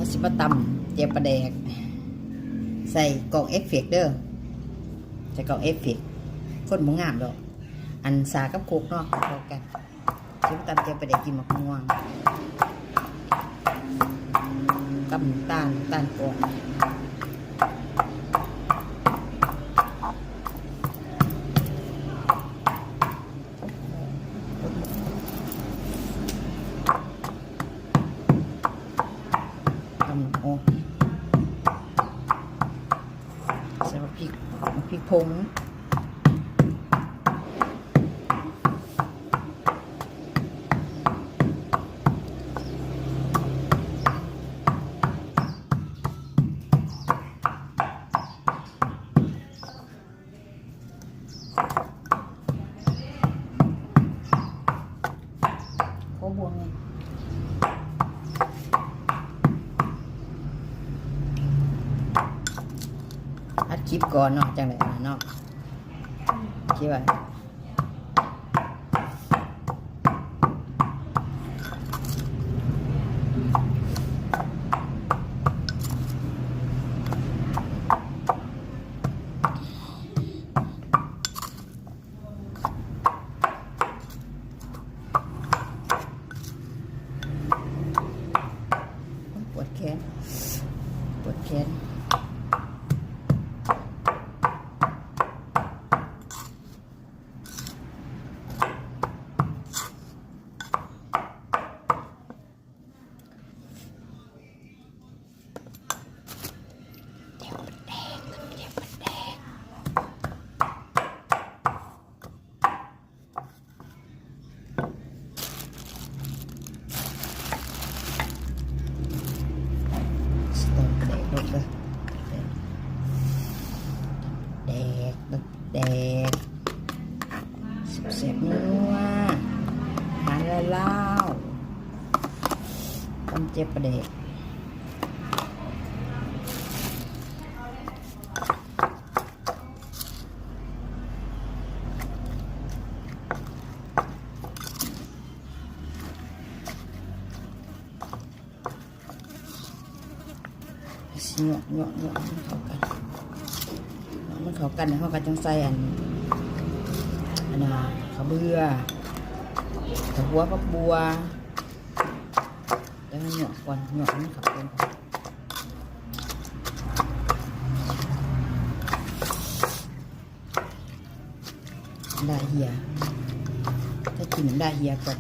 มันสิมาตำเจียวปลาแดกใส่กล่องเอฟเฟกต์เด้อใส่กล่องเอฟเฟกต์คนบ่งามดอกอันสากับโคกเนาะพอกันสิมาตำเจียวปลาแดกกินมะม่วงกับน้ำตาลก่อนโอ้ใส่พริกผงโคบวงไงอัดคลิปก่อนเนาะจังไรเนาะคิดว่าปวดแขนแดกเสียบนัวหาละเล่าต้มเจ็บประเดกเหยาะมันเข้ากันเขาก็จังใส่อันน่ะข้าวเบื่อข้าวหัวผักบัวแล้วเหยาะก่อนเหยาะมันเข้ากันได้เฮียถ้ากินได้เฮียก่อน